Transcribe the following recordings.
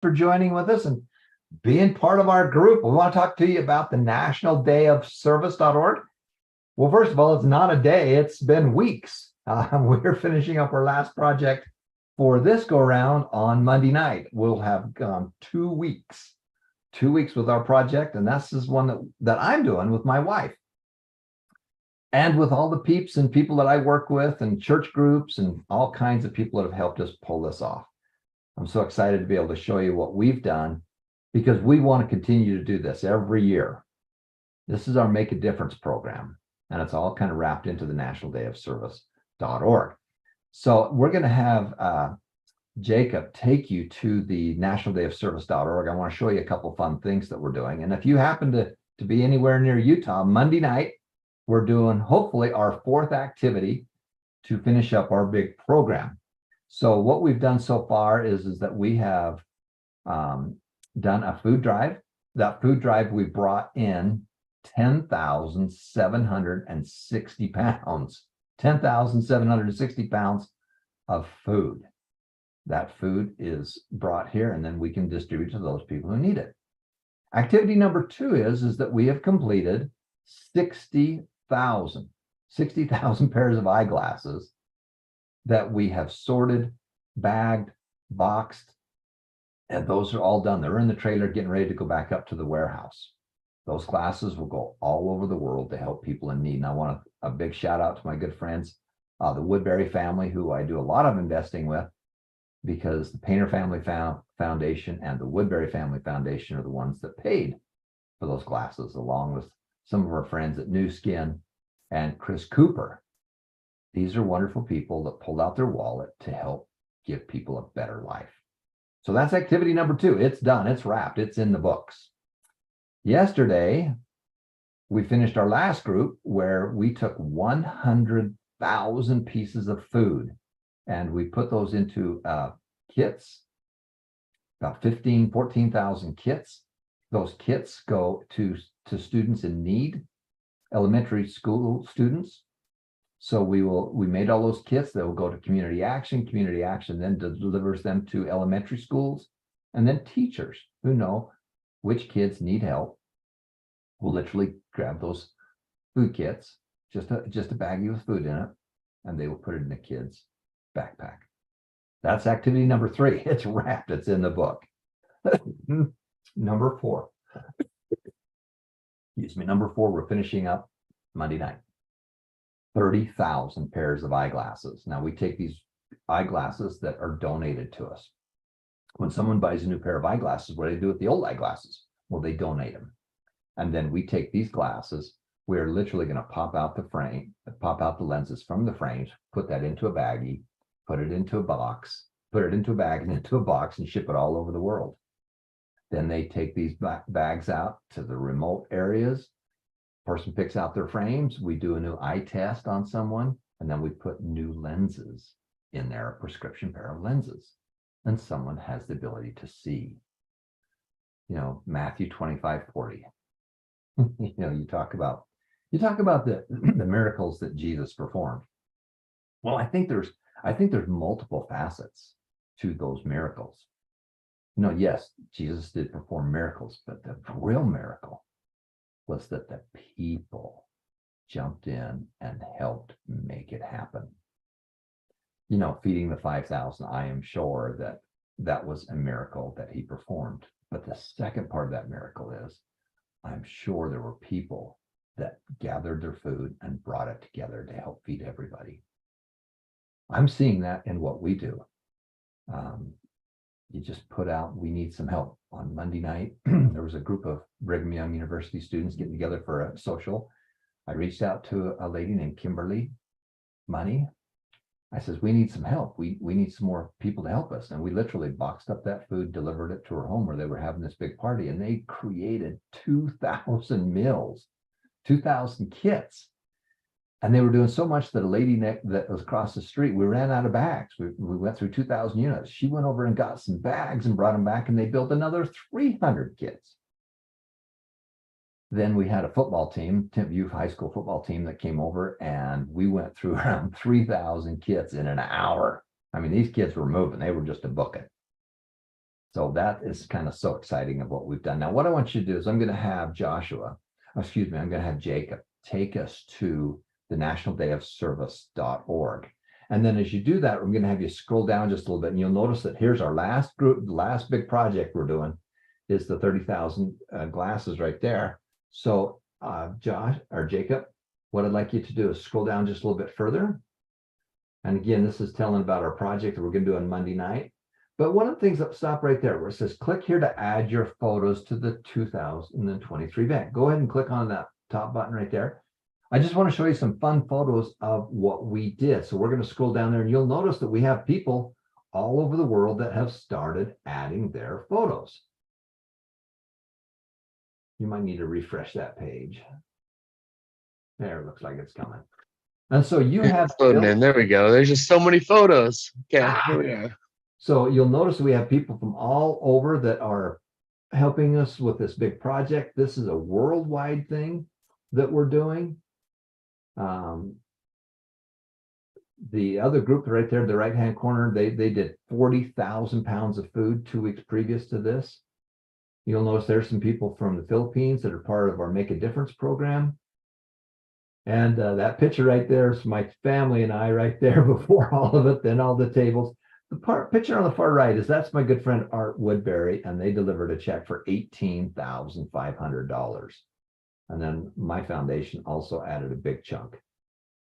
for joining with us and being part of our group. We want to talk to you about the National Day of Service.org. Well, first of all, it's not a day, it's been weeks. We're finishing up our last project for this go round on Monday night. We'll have gone 2 weeks with our project, and this is one that I'm doing with my wife and with all the peeps and people that I work with and church groups and all kinds of people that have helped us pull this off. I'm so excited to be able to show you what we've done because we want to continue to do this every year. This is our Make a Difference program, and it's all kind of wrapped into the National Day of Service.org. So we're going to have Jacob take you to the National Day of Service.org. I want to show you a couple fun things that we're doing. And if you happen to be anywhere near Utah, Monday night, we're doing hopefully our 4th activity to finish up our big program. So what we've done so far is that we have done a food drive. That food drive, we brought in 10,760 pounds, 10,760 pounds of food. That food is brought here, and then we can distribute to those people who need it. Activity number 2 is that we have completed 60,000 pairs of eyeglasses that we have sorted, bagged, boxed, and those are all done. They're in the trailer getting ready to go back up to the warehouse. Those glasses will go all over the world to help people in need. And I want a big shout out to my good friends, the Woodbury family, who I do a lot of investing with, because the Painter Family Foundation and the Woodbury Family Foundation are the ones that paid for those glasses, along with some of our friends at New Skin and Chris Cooper. These are wonderful people that pulled out their wallet to help give people a better life. So that's activity number 2. It's done. It's wrapped. It's in the books. Yesterday, we finished our last group where we took 100,000 pieces of food and we put those into kits, about 14,000 kits. Those kits go to students in need, elementary school students. So we made all those kits that will go to Community Action. Community Action then delivers them to elementary schools, and then teachers who know which kids need help will literally grab those food kits, just a baggie with food in it, and they will put it in the kids' backpack. That's activity number 3. It's wrapped. It's in the book. Number 4. Excuse me. Number 4, we're finishing up Monday night. 30,000 pairs of eyeglasses. Now we take these eyeglasses that are donated to us. When someone buys a new pair of eyeglasses, what do they do with the old eyeglasses? Well, they donate them. And then we take these glasses, we're literally going to pop out the lenses from the frames, put that into a baggie, put it into a box, put it into a bag and into a box and ship it all over the world. Then they take these bags out to the remote areas. Person picks out their frames, we do a new eye test on someone, and then we put new lenses in there, a prescription pair of lenses, and someone has the ability to see. You know, Matthew 25:40. You know, you talk about the miracles that Jesus performed. Well, I think there's multiple facets to those miracles. You know, yes, Jesus did perform miracles, but the real miracle was that the people jumped in and helped make it happen. You know, feeding the 5,000, I am sure that was a miracle that he performed. But the second part of that miracle is, I'm sure there were people that gathered their food and brought it together to help feed everybody. I'm seeing that in what we do. You just put out, we need some help. On Monday night, there was a group of Brigham Young University students getting together for a social. I reached out to a lady named Kimberly Money. I says, we need some help. We need some more people to help us. And we literally boxed up that food, delivered it to her home where they were having this big party. And they created 2,000 meals, 2,000 kits. And they were doing so much that a lady that was across the street, we ran out of bags. We went through 2,000 units. She went over and got some bags and brought them back, and they built another 300 kits. Then we had a football team, Tempe Youth High School football team that came over, and we went through around 3,000 kits in an hour. I mean, these kids were moving. They were just a booking. So that is kind of so exciting of what we've done. Now, what I want you to do is I'm going to have I'm going to have Jacob take us to the nationaldayofservice.org. And then as you do that, I'm going to have you scroll down just a little bit, and you'll notice that here's our last group, the last big project we're doing is the 30,000 glasses right there. So Josh or Jacob, what I'd like you to do is scroll down just a little bit further. And again, this is telling about our project that we're going to do on Monday night. But one of the things that stop right there where it says click here to add your photos to the 2023 event. Go ahead and click on that top button right there. I just want to show you some fun photos of what we did. So we're going to scroll down there, and you'll notice that we have people all over the world that have started adding their photos. You might need to refresh that page. There, it looks like it's coming. And so you have loading in. There we go. There's just so many photos. Okay, here we are. So you'll notice we have people from all over that are helping us with this big project. This is a worldwide thing that we're doing. The other group right there, the right-hand corner, they did 40,000 pounds of food 2 weeks previous to this. You'll notice there's some people from the Philippines that are part of our Make a Difference program. And that picture right there is my family and I right there before all of it, then all the tables. The picture on the far right is that's my good friend Art Woodbury, and they delivered a check for $18,500. And then my foundation also added a big chunk.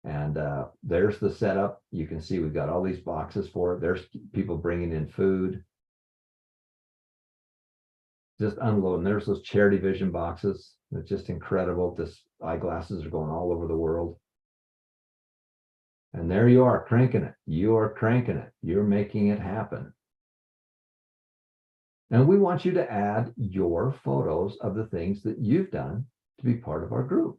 And there's the setup. You can see we've got all these boxes for it. There's people bringing in food. Just unloading. There's those charity vision boxes. It's just incredible. This eyeglasses are going all over the world. And there you are, cranking it. You are cranking it. You're making it happen. And we want you to add your photos of the things that you've done to be part of our group.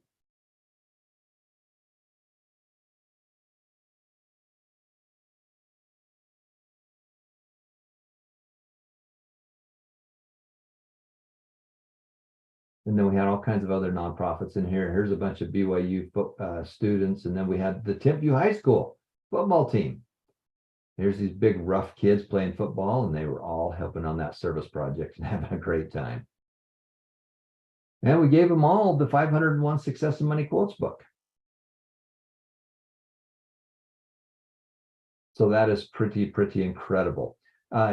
And then we had all kinds of other nonprofits in here. Here's a bunch of BYU students. And then we had the Timpview High School football team. Here's these big rough kids playing football, and they were all helping on that service project and having a great time. And we gave them all the 501 Success and Money Quotes book. So that is pretty incredible.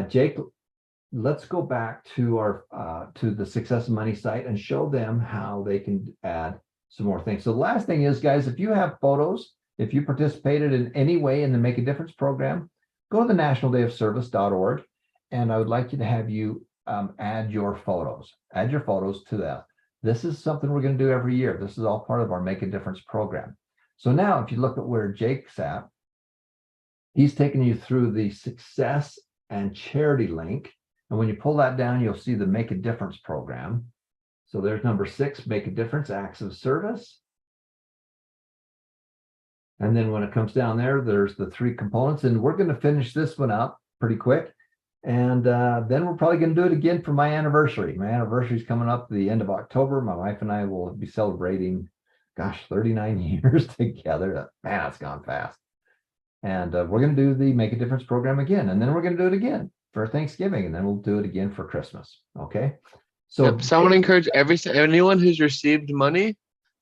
Jake, let's go back to our to the Success and Money site and show them how they can add some more things. So the last thing is, guys, if you have photos, if you participated in any way in the Make a Difference program, go to the nationaldayofservice.org, and I would like you to have you add your photos. Add your photos to that. This is something we're going to do every year. This is all part of our Make a Difference program. So now if you look at where Jake's at, he's taking you through the success and charity link. And when you pull that down, you'll see the Make a Difference program. So there's number 6, Make a Difference, Acts of Service. And then when it comes down there, there's the 3 components. And we're going to finish this one up pretty quick. And then we're probably going to do it again for my anniversary. My anniversary is coming up the end of October. My wife and I will be celebrating, 39 years together. Man, it's gone fast. And we're going to do the Make a Difference program again. And then we're going to do it again for Thanksgiving. And then we'll do it again for Christmas. Okay. So, so I want to encourage anyone who's received money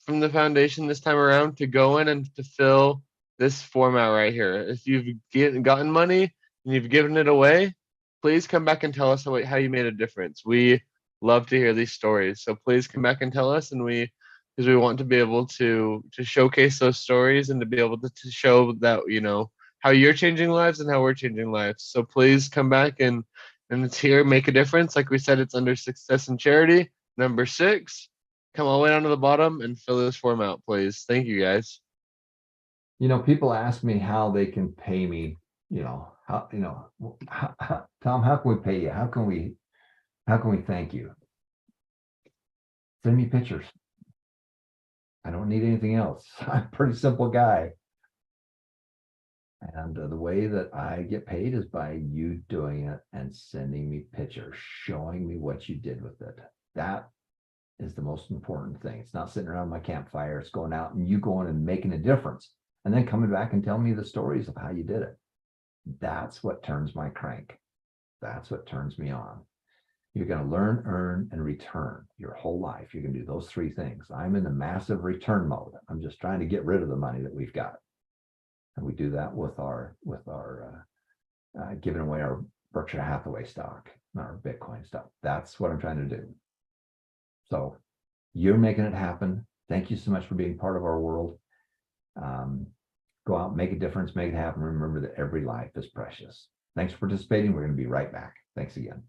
from the foundation this time around to go in and to fill this format right here. If you've gotten money and you've given it away, please come back and tell us how you made a difference. We love to hear these stories. So please come back and tell us, and because we want to be able to showcase those stories and to be able to show that, how you're changing lives and how we're changing lives. So please come back and it's here, Make a Difference. Like we said, it's under Success and Charity. Number 6, come all the way down to the bottom and fill this form out, please. Thank you, guys. People ask me how they can pay me, Tom, how can we pay you? How can we thank you? Send me pictures. I don't need anything else. I'm a pretty simple guy. And the way that I get paid is by you doing it and sending me pictures, showing me what you did with it. That is the most important thing. It's not sitting around my campfire. It's going out and you going and making a difference and then coming back and telling me the stories of how you did it. That's what turns my crank. That's what turns me on. You're going to learn, earn, and return your whole life. You're going to do those three things. I'm in the massive return mode. I'm just trying to get rid of the money that we've got. And we do that with our giving away our Berkshire Hathaway stock, our Bitcoin stock. That's what I'm trying to do. So you're making it happen. Thank you so much for being part of our world. Go out, make a difference, make it happen. Remember that every life is precious. Thanks for participating. We're going to be right back. Thanks again.